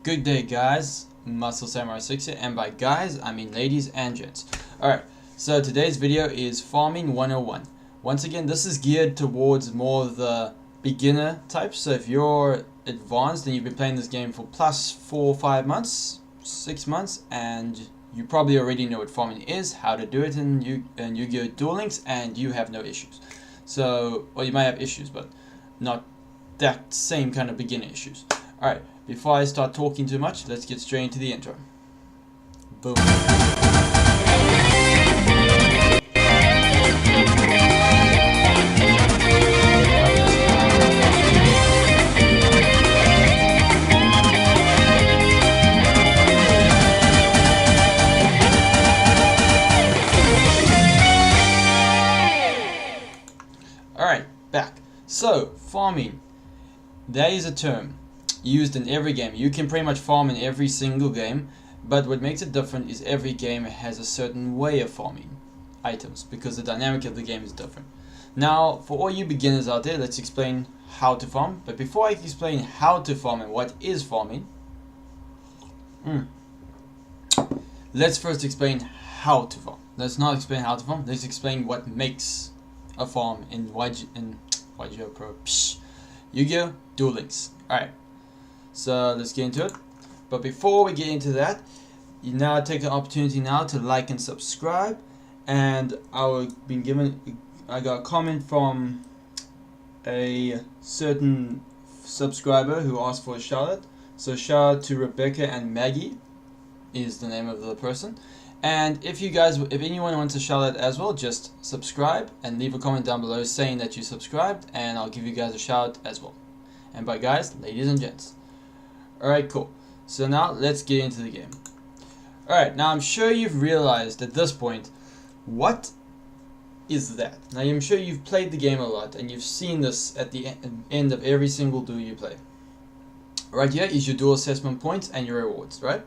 Good day, guys. MuscleSamuraiSix here, and by guys, I mean ladies and gents. Alright, so today's video is Farming 101. Once again, this is geared towards more of the beginner type. So if you're advanced and you've been playing this game for plus 4 or 5 months, 6 months, and you probably already know what farming is, how to do it in Yugioh Duel Links, and you have no issues. So, well, you might have issues, but not that same kind of beginner issues. Alright, before I start talking too much, let's get straight into the intro. Boom. Alright, back. So, farming. That is a term used in every game. You can pretty much farm in every single game, but what makes it different is every game has a certain way of farming items because the dynamic of the game is different. Now, for all you beginners out there, let's explain how to farm. But before I explain how to farm and what is farming, let's first explain how to farm. Let's not explain how to farm, let's explain what makes a farm in Yugioh Duel Links. Alright, so let's get into it. But before we get into that, you now take the opportunity now to like and subscribe. And I got a comment from a certain subscriber who asked for a shout out. So shout out to Rebecca and Maggie is the name of the person. And if anyone wants a shout out as well, just subscribe and leave a comment down below saying that you subscribed, and I'll give you guys a shout out as well. And by guys, ladies and gents. Alright, cool. So now let's get into the game. Alright, now I'm sure you've realized at this point, what is that? Now I'm sure you've played the game a lot and you've seen this at the end of every single duel you play. Right here is your duel assessment points and your rewards, right?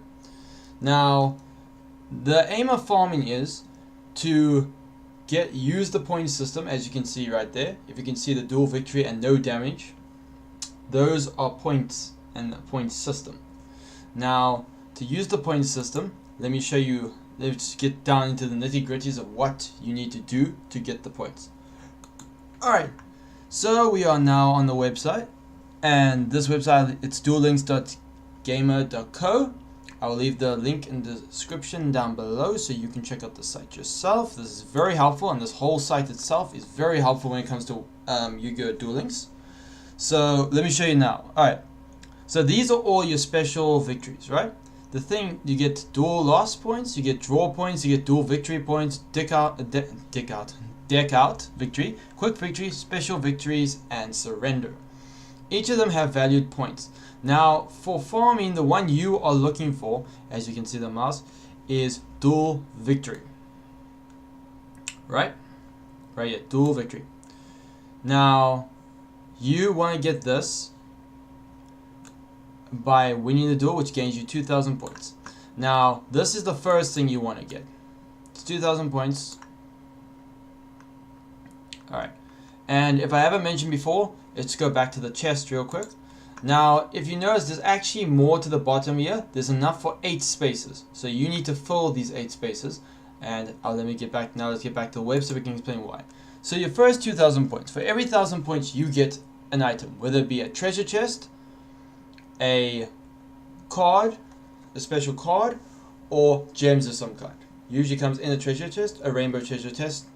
Now, the aim of farming is to use the point system, as you can see right there. If you can see the duel victory and no damage, those are points and the point system. Now, to use the point system, let me show you. Let's get down into the nitty gritties of what you need to do to get the points. Alright, so we are now on the website, and this website, it's duellinks.gamer.co. I'll leave the link in the description down below so you can check out the site yourself. This is very helpful, and this whole site itself is very helpful when it comes to Yugioh Duel Links. So let me show you now. Alright, so these are all your special victories, right? The thing, you get duel loss points, you get draw points, you get duel victory points, deck out victory, quick victory, special victories, and surrender. Each of them have valued points. Now, for farming, the one you are looking for, as you can see the mouse, is duel victory. Right here, duel victory. Now, you want to get this by winning the duel, which gains you 2,000 points. Now, this is the first thing you want to get. It's 2,000 points. Alright. And if I haven't mentioned before, let's go back to the chest real quick. Now, if you notice, there's actually more to the bottom here. There's enough for 8 spaces. So you need to fill these 8 spaces. And let's get back to the web so we can explain why. So your first 2,000 points. For every 1,000 points, you get an item. Whether it be a treasure chest, a card, a special card, or gems of some kind. Usually comes in a treasure chest, a rainbow treasure chest.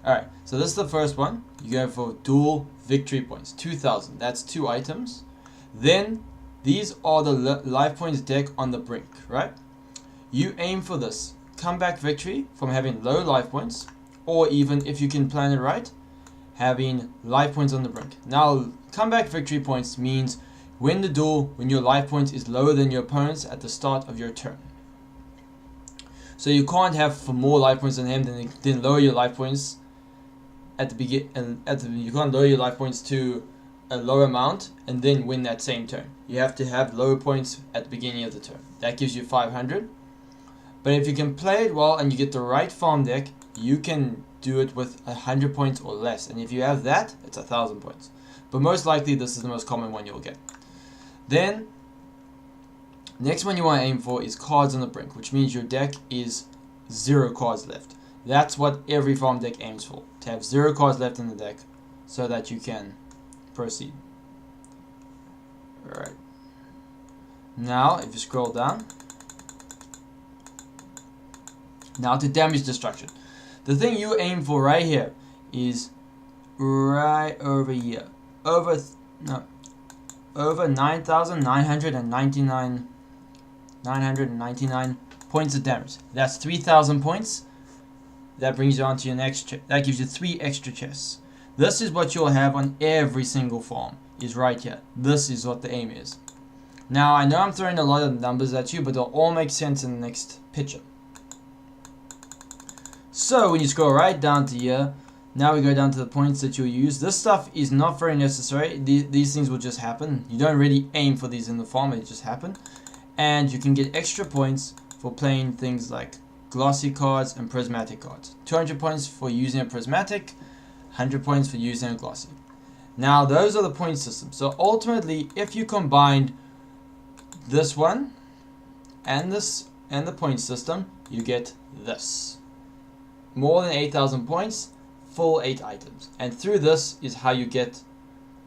Alright, so this is the first one. You go for duel victory points, 2,000. That's 2 items. Then, these are the life points deck on the brink, right? You aim for this comeback victory from having low life points, or even, if you can plan it right, having life points on the brink. Now, comeback victory points means win the duel when your life points is lower than your opponent's at the start of your turn. So you can't have for more life points than him, then lower your life points at the beginning. You can't lower your life points to a lower amount and then win that same turn. You have to have lower points at the beginning of the turn. That gives you 500. But if you can play it well and you get the right farm deck, you can do it with 100 points or less. And if you have that, it's 1,000 points. But most likely this is the most common one you'll get. Then, next one you want to aim for is cards on the brink, which means your deck is 0 cards left. That's what every farm deck aims for, to have 0 cards left in the deck so that you can proceed. Alright. Now, if you scroll down, now to damage destruction. The thing you aim for right here is right over here. Over 9,999 points of damage. That's 3,000 points. That brings you on to your next chest. That gives you 3 extra chests. This is what you'll have on every single farm, is right here. This is what the aim is. Now, I know I'm throwing a lot of numbers at you, but they'll all make sense in the next picture. So, when you scroll right down to here, now we go down to the points that you'll use. This stuff is not very necessary. These things will just happen. You don't really aim for these in the farm, they just happen. And you can get extra points for playing things like glossy cards and prismatic cards. 200 points for using a prismatic, 100 points for using a glossy. Now, those are the point systems. So, ultimately, if you combined this one and this and the point system, you get this. More than 8,000 points, full 8 items. And through this is how you get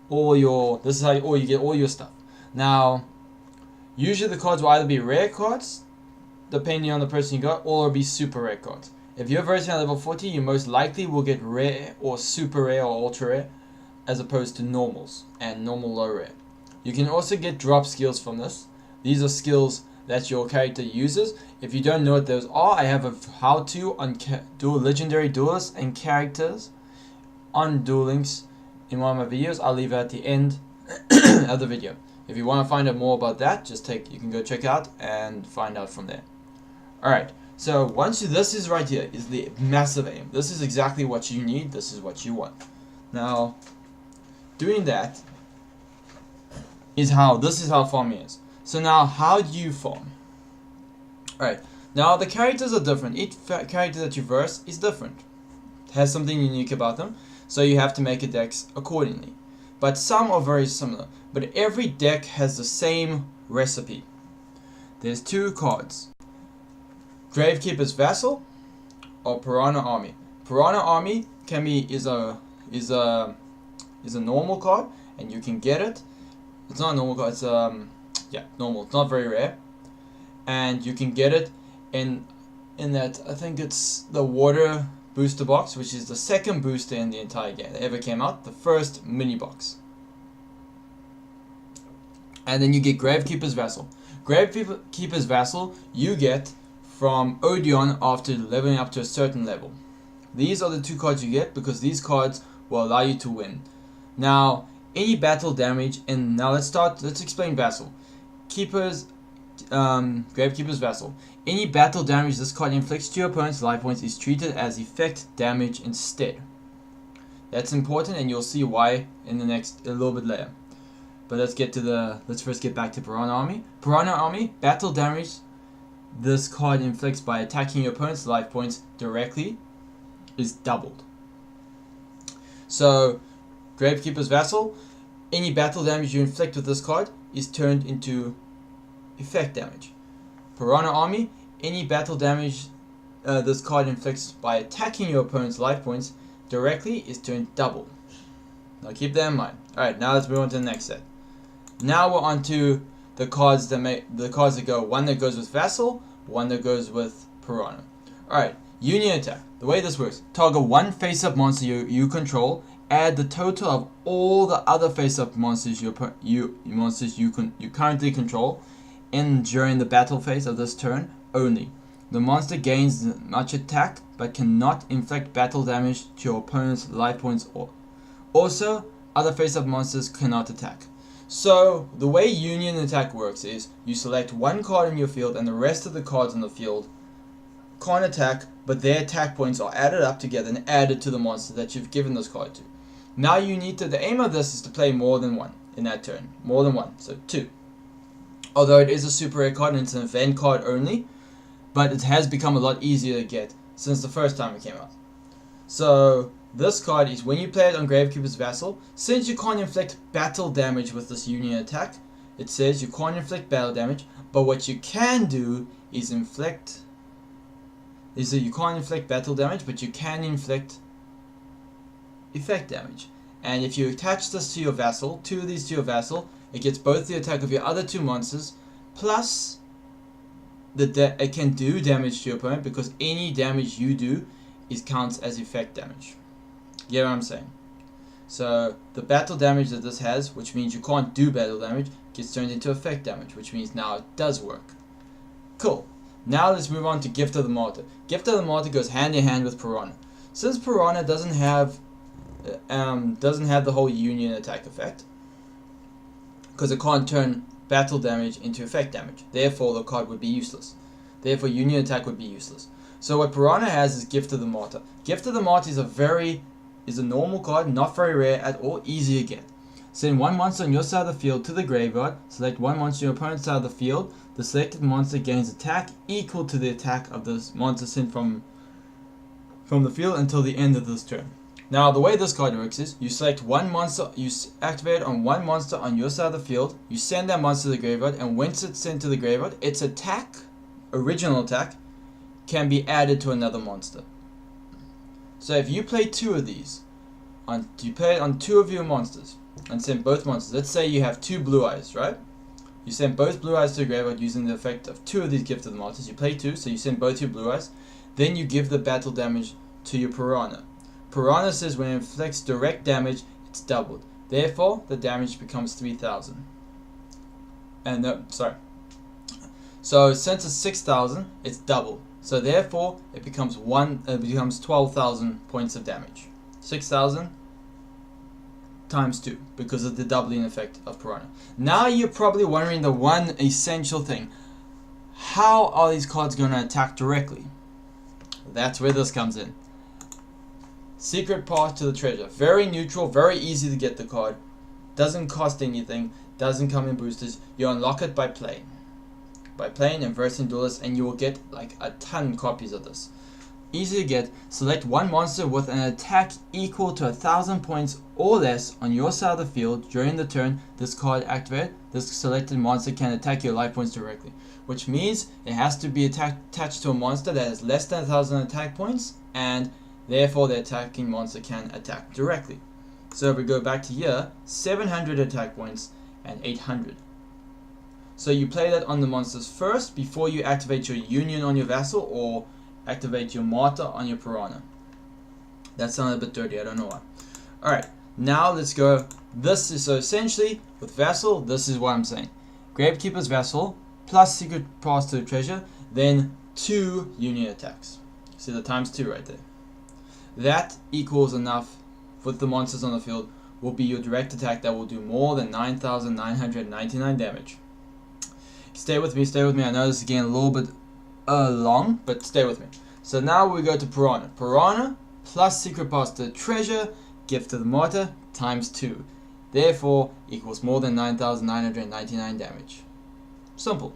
all your, this is how you get all your stuff. Now, usually the cards will either be rare cards, depending on the person you got, or it'll be super rare cards. If you're versing at level 40, you most likely will get rare or super rare or ultra rare, as opposed to normals and normal low rare. You can also get drop skills from this. These are skills that your character uses. If you don't know what those are, I have a how-to on legendary duelists and characters on Duel Links in one of my videos. I'll leave it at the end of the video. If you want to find out more about that, you can go check out and find out from there. Alright, so this is right here, is the massive aim. This is exactly what you need, this is what you want. Now, doing that this is how farming is. So now, how do you farm? Alright, now the characters are different. Each character that you verse is different. It has something unique about them, so you have to make a deck accordingly. But some are very similar, but every deck has the same recipe. There's 2 cards. Gravekeepers Vessel or Piranha Army. Piranha Army is a normal card, and you can get it. It's not a normal card, it's normal. It's not very rare. And you can get it in that, I think it's the water booster box, which is the second booster in the entire game that ever came out. The first mini box. And then you get Gravekeepers Vessel. Gravekeepers Vessel you get from Odeon after leveling up to a certain level. These are the 2 cards you get because these cards will allow you to win. Now, any battle damage, and now let's explain Vassal. Gravekeepers Vessel. Any battle damage this card inflicts to your opponent's life points is treated as effect damage instead. That's important, and you'll see why in a little bit later. But let's first get back to Piranha Army. Piranha Army, battle damage this card inflicts by attacking your opponent's life points directly is doubled. So, Gravekeepers Vessel, any battle damage you inflict with this card is turned into effect damage. Piranha Army, any battle damage this card inflicts by attacking your opponent's life points directly is turned double. Now keep that in mind. Alright, now let's move on to the next set. Now we're on to the cards that go, one that goes with Vassal, one that goes with Piranha. Alright, Union Attack. The way this works, target one face-up monster you control, add the total of all the other face-up monsters you currently control during the battle phase of this turn only. The monster gains much attack but cannot inflict battle damage to your opponent's life points. Also, other face-up monsters cannot attack. So, the way Union Attack works is, you select one card in your field and the rest of the cards in the field can't attack, but their attack points are added up together and added to the monster that you've given this card to. Now the aim of this is to play more than one in that turn. More than one, so 2. Although it is a super rare card and it's an event card only, but it has become a lot easier to get since the first time it came out. So, this card is when you play it on Gravekeepers Vessel, since you can't inflict battle damage with this Union Attack, it says you can't inflict battle damage, but what you can do is you can't inflict battle damage, but you can inflict effect damage. And if you attach this to your vassal, two of these to your vassal, it gets both the attack of your other two monsters, plus it can do damage to your opponent, because any damage you do counts as effect damage. You get what I'm saying? So the battle damage that this has, which means you can't do battle damage, gets turned into effect damage, which means now it does work. Cool. Now let's move on to Gift of the Martyr. Gift of the Martyr goes hand in hand with Piranha. Since Piranha doesn't have the whole union attack effect, because it can't turn battle damage into effect damage, therefore the card would be useless. Therefore union attack would be useless. So what Piranha has is Gift of the Martyr. Gift of the Martyr is a normal card, not very rare at all, easy to get. Send one monster on your side of the field to the graveyard. Select one monster on your opponent's side of the field. The selected monster gains attack equal to the attack of the monster sent from the field until the end of this turn. Now the way this card works is you select one monster, you activate it on one monster on your side of the field, you send that monster to the graveyard, and once it's sent to the graveyard, its attack, original attack, can be added to another monster. So if you play two of these, you play it on two of your monsters, and send both monsters. Let's say you have two blue eyes, right? You send both blue eyes to the graveyard using the effect of two of these Gift of the Martyrs. You play two, so you send both your blue eyes. Then you give the battle damage to your Piranha. Piranha says when it inflicts direct damage, it's doubled. Therefore, the damage becomes 3,000. And so since it's 6,000, it's double. So therefore, it becomes 12,000 points of damage. 6,000 times 2 because of the doubling effect of Piranha. Now you're probably wondering the one essential thing. How are these cards going to attack directly? That's where this comes in. Secret Path to the Treasure. Very neutral, very easy to get the card. Doesn't cost anything, doesn't come in boosters. You unlock it by playing. By playing and versing duelists, and you will get like a ton copies of this. Easy to get. Select one monster with an attack equal to 1,000 points or less on your side of the field during the turn this card activated. This selected monster can attack your life points directly, which means it has to be attached to a monster that has less than 1,000 attack points, and therefore the attacking monster can attack directly. So if we go back to here, 700 attack points and 800. So you play that on the monsters first before you activate your union on your vassal or activate your martyr on your Piranha. That sounded a bit dirty, I don't know why. Alright, now let's go. This is so essentially with vassal, this is what I'm saying. Gravekeepers Vessel plus Secret Path to the Treasure, then 2 union attacks. See the times 2 right there. That equals enough with the monsters on the field will be your direct attack that will do more than 9,999 damage. Stay with me, I know this is getting a little bit long, but stay with me. So now we go to Piranha. Piranha plus Secret Path to the Treasure, Gift of the Martyr, times 2. Therefore, equals more than 9,999 damage. Simple.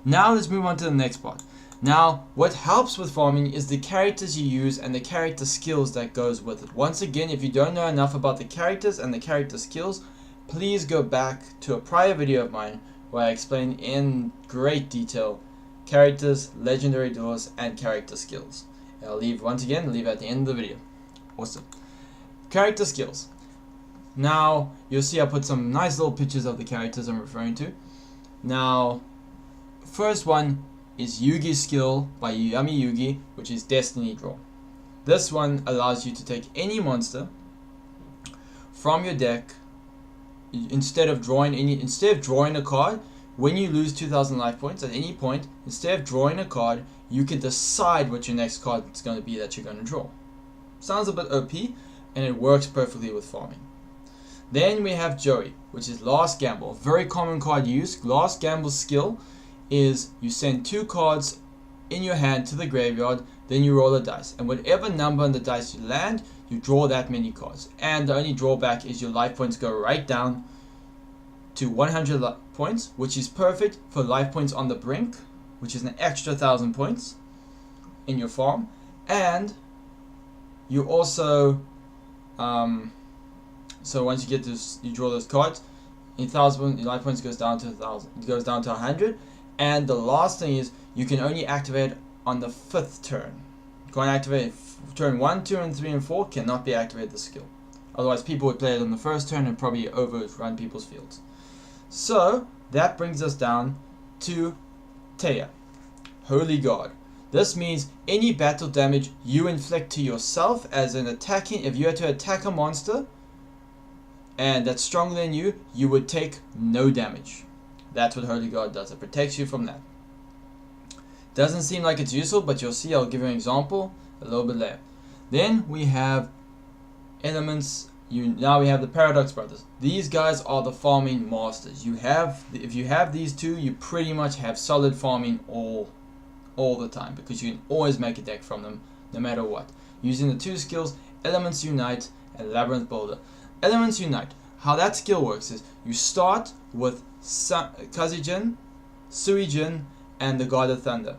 Now let's move on to the next part. Now, what helps with farming is the characters you use and the character skills that goes with it. Once again, if you don't know enough about the characters and the character skills, please go back to a prior video of mine where I explain in great detail characters, legendary duels, and character skills. I'll leave at the end of the video. Awesome. Character skills. Now, you'll see I put some nice little pictures of the characters I'm referring to. Now, first one is Yugi's skill by Yummy Yugi, which is Destiny Draw. This one allows you to take any monster from your deck. Instead of drawing a card, when you lose 2,000 life points at any point, instead of drawing a card, you can decide what your next card is going to be that you're going to draw. Sounds a bit OP, and it works perfectly with farming. Then we have Joey, which is Last Gamble. Very common card used. Last Gamble's skill is you send 2 cards in your hand to the graveyard, then you roll a dice, and whatever number on the dice you land, you draw that many cards. And the only drawback is your life points go right down to 100 points, which is perfect for life points on the brink, which is an extra 1,000 points in your farm. And you also so once you get this, you draw those cards your life points goes down to 1,000. It goes down to 100. And the last thing is you can only activate on the 5th turn. You can't activate turn 1, 2, and 3, and 4 cannot be activated the skill. Otherwise, people would play it on the 1st turn and probably overrun people's fields. So that brings us down to Teia, Holy God. This means any battle damage you inflict to yourself as an attacking. If you had to attack a monster and that's stronger than you, you would take no damage. That's what Holy God does. It protects you from that. Doesn't seem like it's useful, but you'll see. I'll give you an example a little bit later. Then we have elements. Now we have the Paradox Brothers. These guys are the farming masters. If you have these two, you pretty much have solid farming all the time, because you can always make a deck from them no matter what. Using the two skills, Elements Unite and Labyrinth Builder. Elements Unite. How that skill works is you start with Kazijin, Suijin, and the God of Thunder.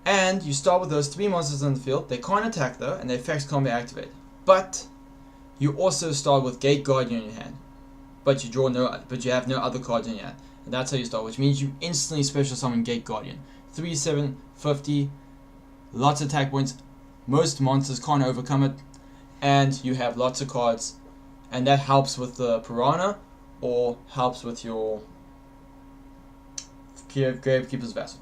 And you start with those 3 monsters on the field. They can't attack though, and their effects can't be activated. But you also start with Gate Guardian in your hand. But you have no other cards in your hand. And that's how you start, which means you instantly special summon Gate Guardian. 3, 7, 50, lots of attack points. Most monsters can't overcome it, and you have lots of cards, and that helps with the Piranha or helps with your Gravekeepers Vessel.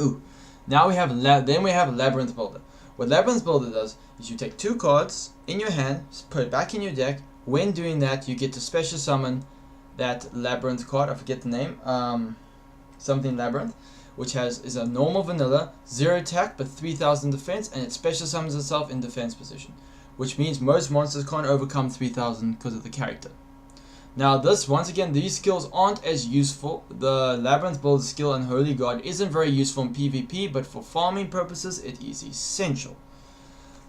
Ooh, now we have Labyrinth Builder. What Labyrinth Builder does is you take 2 cards in your hand, put it back in your deck. When doing that, you get to special summon that Labyrinth card. I forget the name. Something Labyrinth, which is a normal vanilla, 0 attack but 3,000 defense, and it special summons itself in defense position, which means most monsters can't overcome 3,000 because of the character. Now once again, these skills aren't as useful. The Labyrinth Builder skill and Holy God isn't very useful in PvP, but for farming purposes it is essential.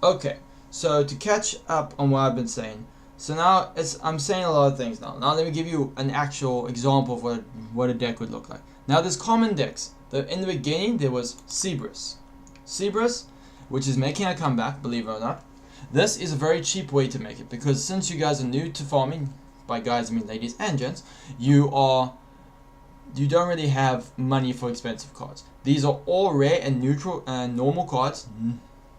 Okay, so to catch up on what I've been saying, so now I'm saying a lot of things now. Now let me give you an actual example of what a deck would look like. Now there's common decks. In the beginning there was Cerberus, which is making a comeback, believe it or not. This is a very cheap way to make it, because since you guys are new to farming, by guys I mean ladies and gents, you don't really have money for expensive cards. These are all rare and neutral and normal cards.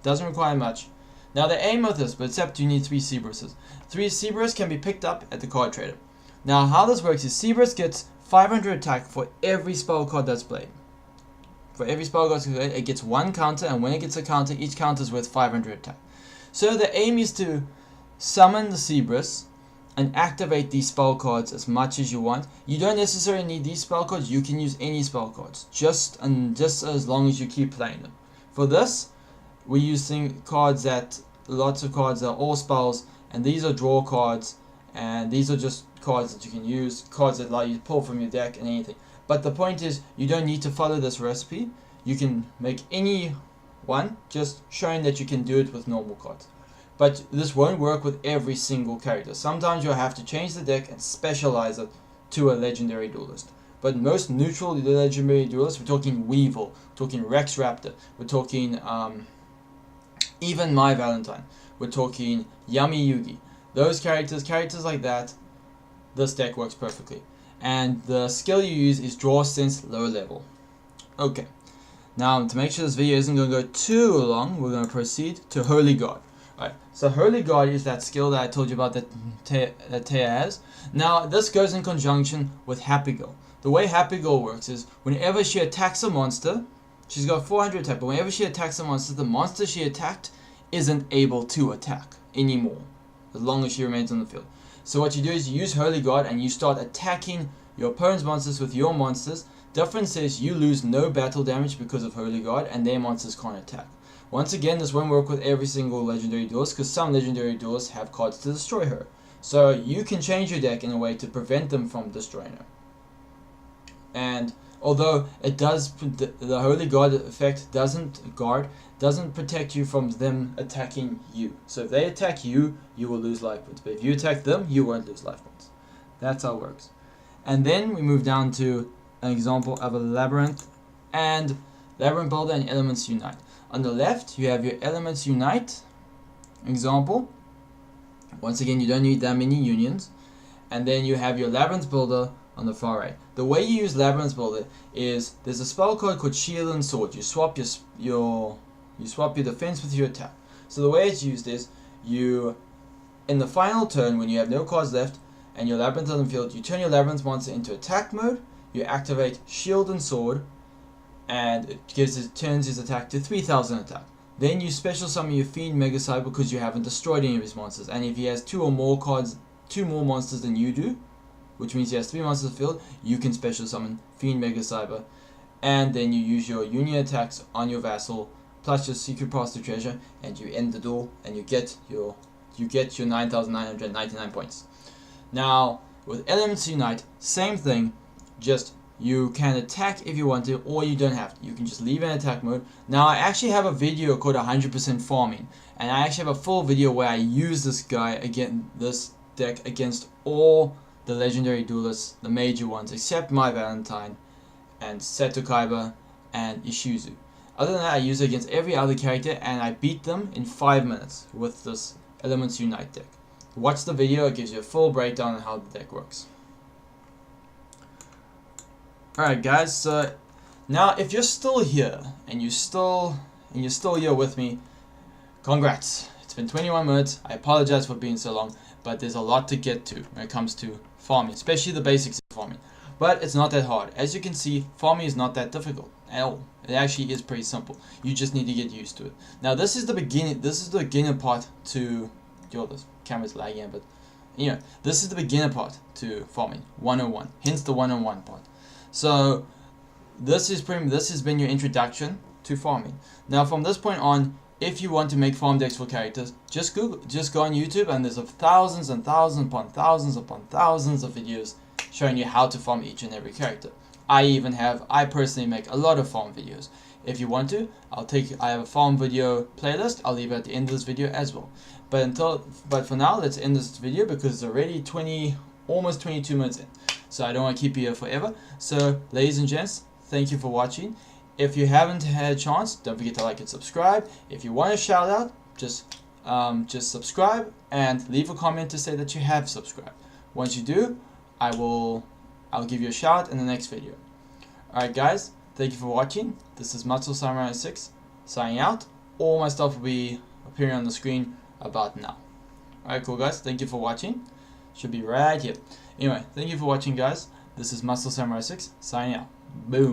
Doesn't require much. Now the aim of this, but except you need 3 Cerberuses. 3 Cerberus can be picked up at the card trader. Now how this works is Cerberus gets 500 attack for every spell card that's played. For every spell card that's played, it gets 1 counter, and when it gets a counter, each counter is worth 500 attack. So the aim is to summon the Cerberus and activate these spell cards as much as you want. You don't necessarily need these spell cards. You can use any spell cards, just as long as you keep playing them. For this, we're using lots of cards that are all spells, and these are draw cards, and these are just cards that you can use, cards that allow you to pull from your deck and anything. But the point is, you don't need to follow this recipe. You can make any one, just showing that you can do it with normal cards. But this won't work with every single character. Sometimes you'll have to change the deck and specialize it to a legendary duelist. But most neutral legendary duelists, we're talking Weevil, we're talking Rex Raptor, we're talking even My Valentine, we're talking Yummy Yugi. Those characters like that, this deck works perfectly. And the skill you use is Draw Sense low level. Okay, now to make sure this video isn't going to go too long, we're going to proceed to Holy God. Alright, so Holy God is that skill that I told you about that Teia has. Now this goes in conjunction with Happy Girl. The way Happy Girl works is whenever she attacks a monster, she's got 400 attack, but whenever she attacks a monster, the monster she attacked isn't able to attack anymore, as long as she remains on the field. So what you do is you use Holy God and you start attacking your opponent's monsters with your monsters. Difference is you lose no battle damage because of Holy God, and their monsters can't attack. Once again, this won't work with every single legendary duelist, because some legendary duelists have cards to destroy her. So you can change your deck in a way to prevent them from destroying her. And although it does, the Holy God effect doesn't protect you from them attacking you. So if they attack you, you will lose life points. But if you attack them, you won't lose life points. That's how it works. And then we move down to an example of a Labyrinth and Labyrinth Builder and Elements Unite. On the left, you have your Elements Unite example. Once again, you don't need that many unions. and then you have your Labyrinth builder on the far right. The way you use Labyrinth builder is there's a spell card called Shield and Sword. You swap your defense with your attack. So the way it's used is you, in the final turn when you have no cards left and your Labyrinth on the field, you turn your Labyrinth monster into attack mode. You activate Shield and Sword, and it turns his attack to 3000 attack. Then you special summon your Fiend Mega Cyber because you haven't destroyed any of his monsters. And if he has two more monsters than you do, which means he has 3 monsters in the field, you can special summon Fiend Mega Cyber. And then you use your Union attacks on your Vassal, plus your Secret Path to Treasure, and you end the duel, and you get your 9,999 points. Now, with Elements Unite, same thing, just you can attack if you want to, or you don't have to. You can just leave in attack mode. Now, I actually have a video called 100% Farming, and I actually have a full video where I use this deck against all the legendary duelists, the major ones, except my Valentine and Seto Kaiba and Ishizu. Other than that, I use it against every other character, and I beat them in 5 minutes with this Elements Unite deck. Watch the video, it gives you a full breakdown on how the deck works. Alright guys, so now if you're still here and you're still here with me, congrats. It's been 21 minutes. I apologize for being so long, but there's a lot to get to when it comes to farming, especially the basics of farming. But it's not that hard. As you can see, farming is not that difficult at all. It actually is pretty simple. You just need to get used to it. Now this is the beginner part to this camera's lagging, but you know, this is the beginner part to farming 101. Hence the 101 part. So this has been your introduction to farming. Now from this point on, if you want to make farm decks for characters, just go on YouTube, and there's thousands and thousands upon thousands upon thousands of videos showing you how to farm each and every character. I personally make a lot of farm videos. If you want to, I have a farm video playlist. I'll leave it at the end of this video as well. But for now, let's end this video because it's already almost 22 minutes in. So I don't want to keep you here forever. So, ladies and gents, thank you for watching. If you haven't had a chance, don't forget to like and subscribe. If you want a shout out, just subscribe and leave a comment to say that you have subscribed. Once you do, I'll give you a shout in the next video. Alright guys, thank you for watching. This is MuscleSamuraiSix signing out. All my stuff will be appearing on the screen about now. Alright cool guys, thank you for watching. Should be right here. Anyway, thank you for watching guys. This is MuscleSamuraiSix signing out. Boom.